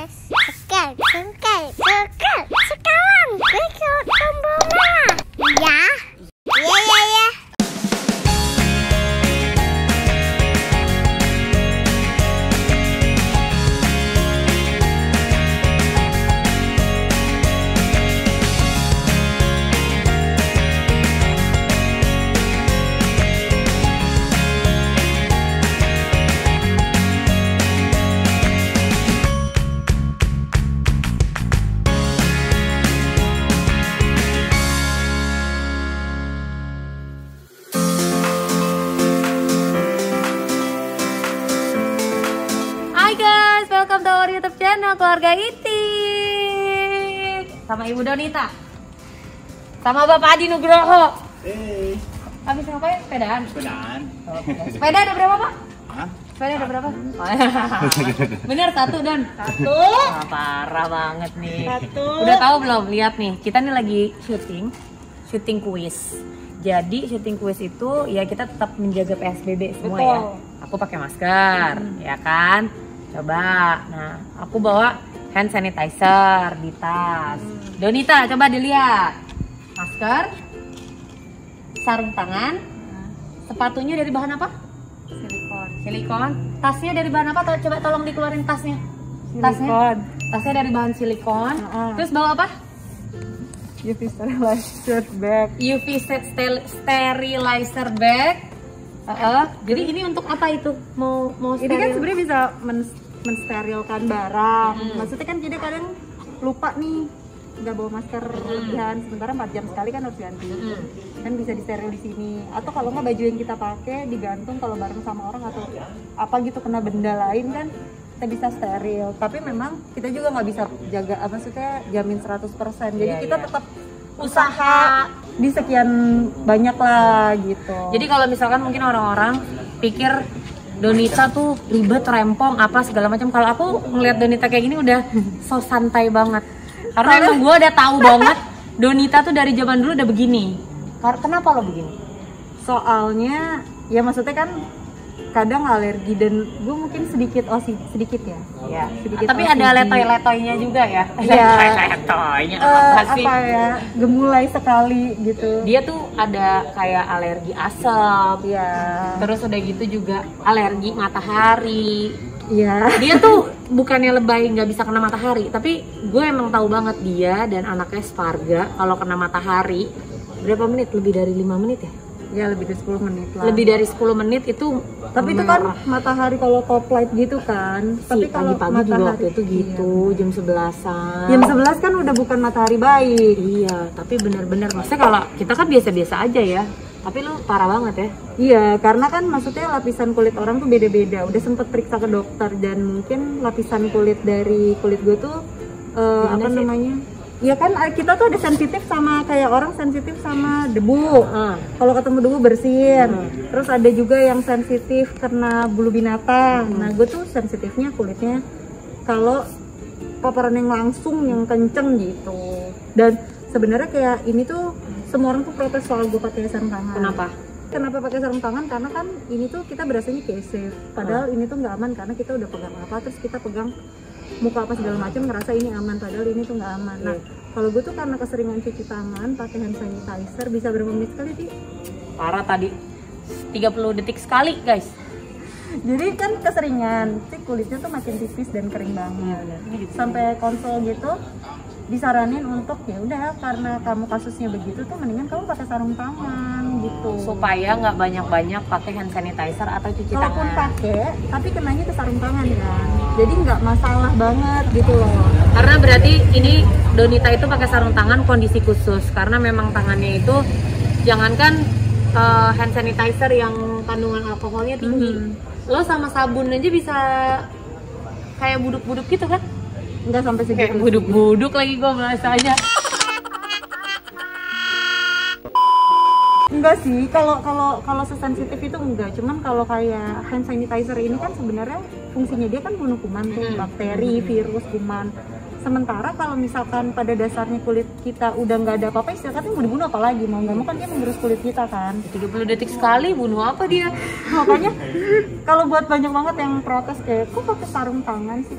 Sekarang ikut tombol merah. Ya. Ya. Welcome to our YouTube channel Keluarga Itik sama Ibu Donita sama Bapak Adi Nugroho. Habis ngapain? Sepedaan? Sepeda ada berapa, Pak? Hah? Sepeda ada berapa? Bener, satu, Don. Satu. Parah banget nih. Satu. Udah tahu belum? Lihat nih, kita nih lagi syuting kuis. Jadi syuting kuis itu ya kita tetap menjaga PSBB semua. Betul. Ya. Aku pakai masker, ya kan? Coba, nah aku bawa hand sanitizer di tas. Donita, coba dilihat. Masker, sarung tangan, sepatunya dari bahan apa? Silikon. Tasnya dari bahan apa? Coba tolong dikeluarin tasnya. Tasnya dari bahan silikon. Terus bawa apa? UV sterilizer bag. Sterilizer bag. Jadi ini untuk apa itu? Mau ini kan sebenarnya bisa mensterilkan barang. Maksudnya kan jadi kadang lupa nih nggak bawa masker lebihan, sementara 4 jam sekali kan harus ganti. Kan bisa disteril di sini. Atau kalau nggak baju yang kita pakai digantung kalau bareng sama orang atau apa gitu kena benda lain kan kita bisa steril. Tapi memang kita juga nggak bisa jaga maksudnya jamin 100%. Jadi kita tetap usaha di sekian banyak lah gitu. Jadi kalau misalkan mungkin orang-orang pikir Donita tuh ribet, rempong, apa segala macam. Kalau aku ngeliat Donita kayak gini udah so santai banget. Karena emang gue udah tahu banget Donita tuh dari zaman dulu udah begini. Kenapa lo begini? Soalnya ya maksudnya kan kadang alergi dan gue mungkin sedikit ya. Ya. Sedikit tapi OCD. ada letoy-letoynya juga ya. Iya. Letoynya apa sih? Apa ya? Gemulai sekali gitu. Dia tuh ada kayak alergi asap. Iya. Terus udah gitu juga alergi matahari. Iya. Dia tuh bukannya lebay nggak bisa kena matahari, tapi gue emang tahu banget dia dan anaknya Sparga kalau kena matahari berapa menit? Lebih dari 5 menit ya? Ya lebih dari 10 menit lah. Lebih dari 10 menit itu. Tapi itu kan matahari kalau top light gitu kan. Tapi kalau pagi-pagi juga matahari waktu itu gitu, jam 11-an. Jam 11 kan udah bukan matahari baik. Iya, tapi benar-benar maksudnya kalau kita kan biasa-biasa aja ya. Tapi lu parah banget ya. Iya, karena kan maksudnya lapisan kulit orang tuh beda-beda. Udah sempet periksa ke dokter dan mungkin lapisan kulit dari kulit gue tuh apa namanya? Ya kan kita tuh ada sensitif sama kayak orang sensitif sama debu. Kalau ketemu debu bersin. Terus ada juga yang sensitif kena bulu binatang. Nah, gue tuh sensitifnya kulitnya kalau paparan yang langsung yang kenceng gitu. Dan sebenarnya kayak ini tuh semua orang tuh protes soal gue pakai sarung tangan. Kenapa pakai sarung tangan? Karena kan ini tuh kita berasanya kayak safe. Padahal ini tuh nggak aman karena kita udah pegang apa terus kita pegang muka apa segala macam ngerasa ini aman padahal ini tuh nggak aman. Nah, kalau gue tuh karena keseringan cuci tangan pakai hand sanitizer bisa berapa menit sekali sih? Parah tadi 30 detik sekali guys. Jadi kan keseringan sih kulitnya tuh makin tipis dan kering banget. Sampai konsul gitu disaranin untuk ya udah karena kamu kasusnya begitu tuh mendingan kamu pakai sarung tangan gitu supaya nggak banyak-banyak pakai hand sanitizer atau cuci tangan. Kalaupun pakai tapi kenanya ke sarung tangan kan, jadi nggak masalah banget gitu loh. Karena berarti ini Donita itu pakai sarung tangan kondisi khusus karena memang tangannya itu jangankan hand sanitizer yang kandungan alkoholnya tinggi, lo sama sabun aja bisa kayak buduk-buduk gitu kan? Nggak sampai segitu. Kayak buduk-buduk lagi gue merasanya. Enggak sih, kalau sesensitif itu enggak. Cuman kalau kayak hand sanitizer ini kan sebenarnya fungsinya dia kan bunuh kuman tuh, bakteri, virus, kuman. Sementara kalau misalkan pada dasarnya kulit kita udah nggak ada apa-apa, istilahnya mau dibunuh apa lagi? Mau nggak mau kan dia menggerus kulit kita kan. 30 detik sekali bunuh apa dia? Makanya kalau buat banyak banget yang protes kayak kok pakai sarung tangan sih,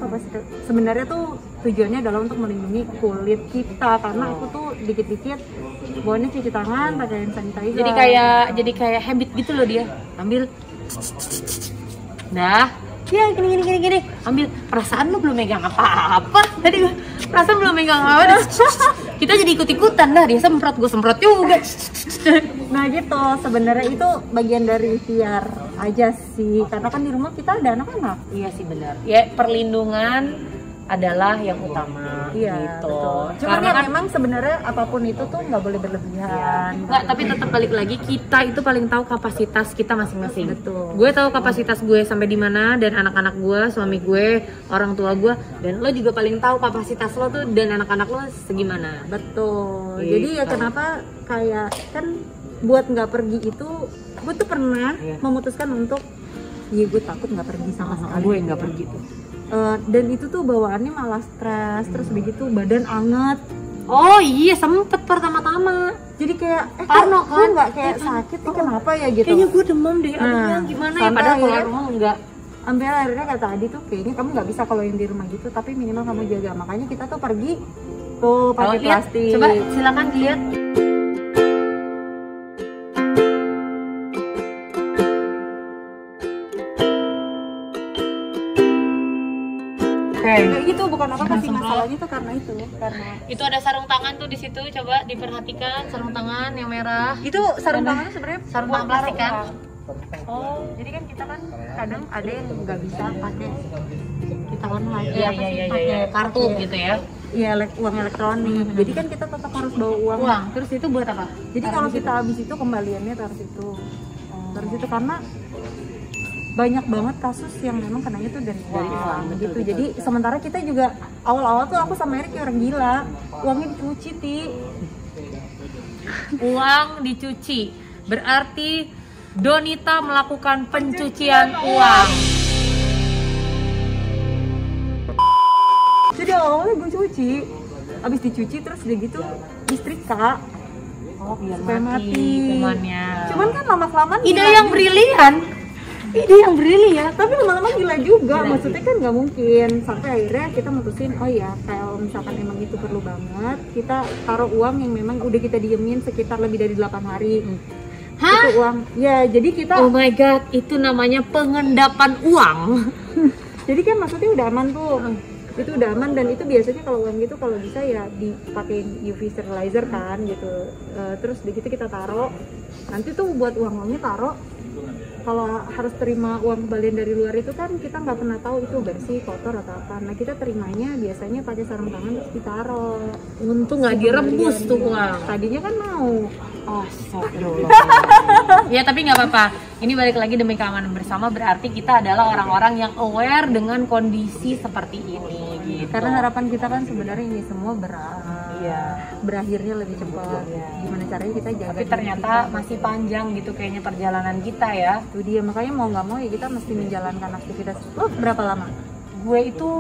sebenarnya tuh tujuannya adalah untuk melindungi kulit kita, karena aku tuh dikit-dikit bawaannya cuci tangan pakai hand sanitizer. Jadi kayak habit gitu loh dia. Ambil. Nah, ya gini. Ambil. Perasaan lu belum megang apa-apa. Tadi gua perasaan belum megang apa. Kita jadi ikut-ikutan dah, dia semprot, gue semprot juga. Nah gitu, sebenarnya itu bagian dari ikhtiar aja sih, karena kan di rumah kita ada anak-anak. Iya sih benar. Ya perlindungan adalah yang utama. Iya, gitu. betul. Cuman ya memang sebenarnya apapun itu tuh nggak boleh berlebihan. Nggak, tapi tetap balik lagi kita itu paling tahu kapasitas kita masing-masing. Betul. Gue tahu kapasitas gue sampai di mana, dan anak-anak gue, suami gue, orang tua gue, dan lo juga paling tahu kapasitas lo tuh dan anak-anak lo segimana. Betul. Gitu. Jadi ya kenapa kayak kan buat nggak pergi itu, gue tuh pernah memutuskan untuk gue takut nggak pergi sama sekali. Gue nggak pergi tuh. Dan itu tuh bawaannya malah stres, terus begitu badan anget. Oh iya, sempet pertama-tama. Jadi kayak Parno kan? nggak kayak sakit nih, kenapa ya gitu. Kayaknya gue demam deh, aduh gimana ya, padahal kalau rumah enggak. Sampai akhirnya kata Adi tuh kayaknya kamu nggak bisa kalau yang di rumah gitu, tapi minimal kamu jaga. Makanya kita tuh pergi tuh pakai plastik. Coba silakan dilihat. Kayak gitu, bukan apa sih masalahnya tuh karena Itu ada sarung tangan tuh di situ, coba diperhatikan sarung tangan yang merah. itu sarung tangannya sebenarnya Sarung tangan plastik kan? Oh, jadi kan kita kan kadang ada yang nggak bisa pakai kita online, Iya, pakai kartu gitu ya. Iya, uang elektronik. Jadi kan kita tetap harus bawa uang. Terus itu buat apa? Jadi kalau kita habis itu kembaliannya taruh situ. Taruh situ karena banyak banget kasus yang memang kenanya tuh dari uang gitu. Jadi sementara kita juga awal-awal tuh aku sama Erik orang gila, uangnya dicuci Uang dicuci. Berarti Donita melakukan pencucian uang. Jadi awalnya gue cuci, abis dicuci terus udah gitu disetrika. Oh, biar Supaya mati kumannya. Cuman kan lama-kelamaan Ide yang brilian. tapi lama-lama gila juga. Maksudnya kan nggak mungkin, sampai akhirnya kita mutusin oh ya kalau misalkan emang itu perlu banget, kita taruh uang yang memang udah kita diemin sekitar lebih dari 8 hari. Hah? Itu uang ya, jadi kita Oh my god, itu namanya pengendapan uang. jadi kan maksudnya udah aman tuh. Itu udah aman, dan itu biasanya kalau uang gitu kalau bisa ya dipakein UV sterilizer kan gitu. Terus begitu kita taruh, nanti tuh buat uangnya taruh. Kalau harus terima uang kembalian dari luar itu kan kita nggak pernah tahu itu bersih, kotor atau apa. Nah kita terimanya biasanya pakai sarung tangan terus ditaruh. Untung nggak direbus tuh uang. Tadinya kan mau. Astagfirullah. Ya tapi nggak apa-apa. Ini balik lagi demi keamanan bersama, berarti kita adalah orang-orang yang aware dengan kondisi seperti ini. Gitu. Karena harapan kita kan sebenarnya ini semua Iya. berakhirnya lebih cepat. Gimana caranya kita jaga? Tapi ternyata masih panjang gitu kayaknya perjalanan kita ya. Itu dia, makanya mau nggak mau ya kita mesti menjalankan aktivitas. Lo berapa lama? Gue itu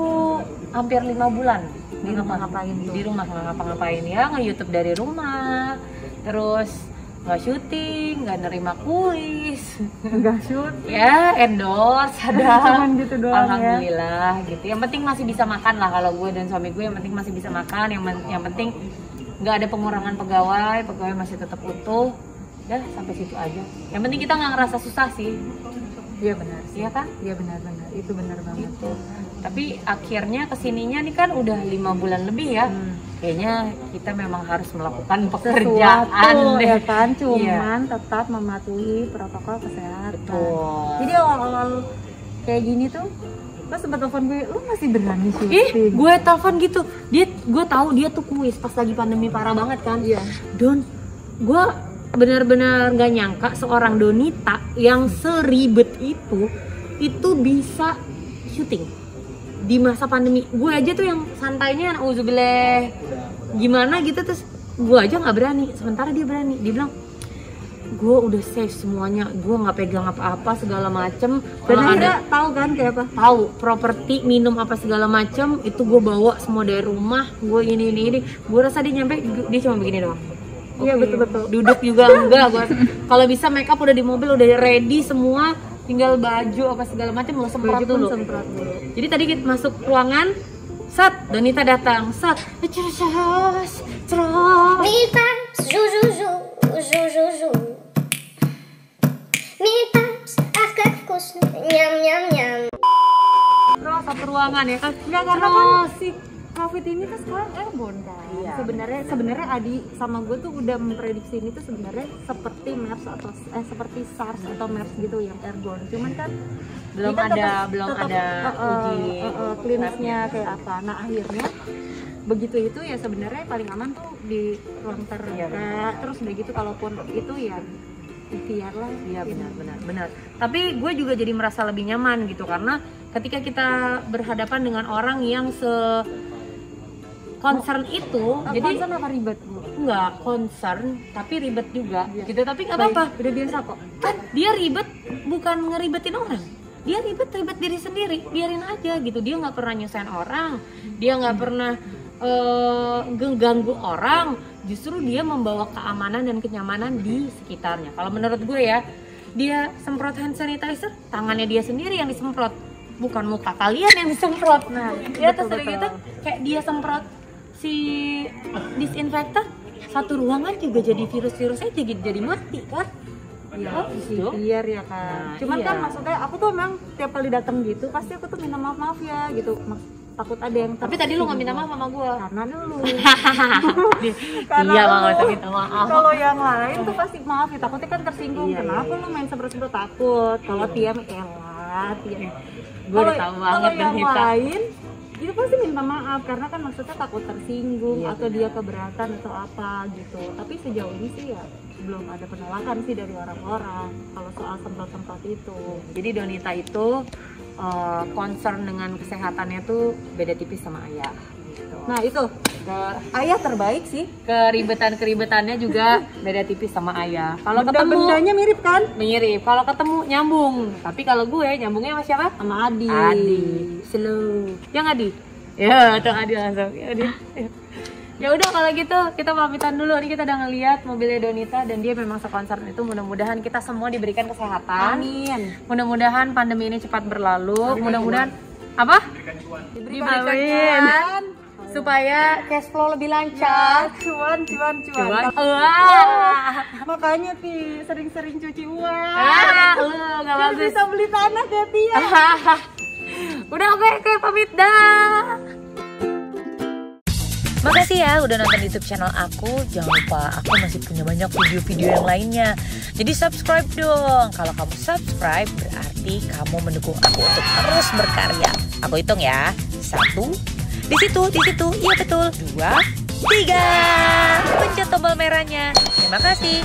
hampir 5 bulan di rumah. Ngapain tuh? Di rumah nggak ngapa-ngapain ya, nge-YouTube dari rumah, terus nggak syuting, nggak nerima kuis, Nggak shoot. ya endorse ada. Cuman gitu doang. Alhamdulillah gitu. Yang penting masih bisa makan lah, kalau gue dan suami gue yang penting masih bisa makan. Yang penting nggak ada pengurangan pegawai masih tetap utuh. Dah sampai situ aja. Yang penting kita nggak ngerasa susah sih. Iya benar. Iya kan? Iya benar. Itu benar banget. Gitu. Tapi akhirnya kesininya nih kan udah 5 bulan lebih ya. Kayaknya kita memang harus melakukan pekerjaan Sesuatu, deh. ya kan, cuman Iya. tetap mematuhi protokol kesehatan. Betul. Jadi awal-awal kayak gini tuh, lo sempet telepon gue, lo masih berani sih? Gue telepon gitu. Gue tahu dia tuh kuis pas lagi pandemi parah banget kan. Iya. Don, gue benar-benar gak nyangka seorang Donita yang seribet itu bisa syuting di masa pandemi. Gue aja tuh yang santainya uzubillah gimana gitu, terus gue aja nggak berani, sementara dia berani. Dia bilang gue udah save semuanya, gue nggak pegang apa-apa segala macem. Dan Kalau akhirnya tahu kan kayak apa? tahu properti, minum apa segala macem itu gue bawa semua dari rumah. Gue ini gue rasa dia nyampe dia cuma begini doang. Iya betul-betul. Duduk juga enggak, gue kalau bisa make up udah di mobil, udah ready semua, tinggal baju apa segala macam lo semprot dulu. Jadi tadi kita masuk ruangan, sat Donita datang, sat ceros. Mita, zu. Mita, akakus, nyam. Terus satu ruangan ya kan? Enggak, karena kan si COVID ini tuh sekarang airborne kan. Iya. Sebenarnya Adi sama gue tuh udah memprediksi ini tuh sebenarnya seperti MERS atau seperti SARS atau MERS gitu yang airborne. Cuman kan belum ini kan ada uji klinisnya kayak apa. Nah, akhirnya begitu itu ya sebenarnya paling aman tuh di ruang terbuka. Terus udah gitu kalaupun itu ya ikhtiar lah. Iya benar. Tapi gue juga jadi merasa lebih nyaman gitu karena ketika kita berhadapan dengan orang yang concern itu, jadi concern apa ribet? enggak concern tapi ribet juga gitu, tapi nggak apa-apa, Udah biasa kok. kan dia ribet bukan ngeribetin orang, dia ribet diri sendiri, biarin aja gitu. Dia nggak pernah nyusahin orang, dia nggak pernah ganggu orang, justru dia membawa keamanan dan kenyamanan di sekitarnya. Kalau menurut gue ya, dia semprot hand sanitizer, tangannya dia sendiri yang disemprot, bukan muka kalian yang disemprot. Nah, dia terus udah gitu kayak dia semprot si disinfektan, satu ruangan juga jadi virus-virusnya jadi mati kan? Iya, gitu. biar ya kan. Cuman iya. kan maksudnya aku tuh emang tiap kali datang gitu pasti aku tuh minta maaf ya gitu. Takut ada yang Tapi tadi lu nggak minta maaf sama gue. karena dulu. Iya, nggak usah minta maaf. Kalau yang lain tuh pasti maaf ya, takutnya kan tersinggung. Iya, Kenapa lu main semprot-semprot takut? Kalau Tia elah, Tia. Gue udah tahu banget Kalau yang Donita. lain itu pasti minta maaf karena kan maksudnya takut tersinggung Iya, atau dia keberatan atau apa gitu. Tapi sejauh ini sih ya belum ada penolakan sih dari orang-orang kalau soal semprot-semprot itu. Jadi Donita itu concern dengan kesehatannya tuh beda tipis sama Ayah gitu. Nah itu ayah terbaik sih. Keribetannya juga beda tipis sama Ayah. Kalau ketemu Benda-bendanya mirip kan? mirip, kalau ketemu nyambung. Tapi kalau gue nyambungnya sama siapa? Sama Adi. Adi. Slow. Yang Adi? Ya, tuh Adi langsung. Ya, Adi. Ya udah kalau gitu kita pamitan dulu. Ini kita udah ngeliat mobilnya Donita dan dia memang sekonser itu. Mudah-mudahan kita semua diberikan kesehatan. Amin. Mudah-mudahan pandemi ini cepat berlalu. Mudah-mudahan apa? Diberikan cuan supaya cash flow lebih lancar. Cuan. Wah. Makanya Ti sering-sering cuci uang. Nggak Biar bagus. bisa beli tanah ya Tia. Udah oke, pamit dah. Makasih ya udah nonton YouTube channel aku. Jangan lupa aku masih punya banyak video-video yang lainnya. Jadi subscribe dong. Kalau kamu subscribe berarti kamu mendukung aku untuk terus berkarya. Aku hitung ya. 1, di situ, iya betul. 2, 3. Pencet tombol merahnya. Terima kasih.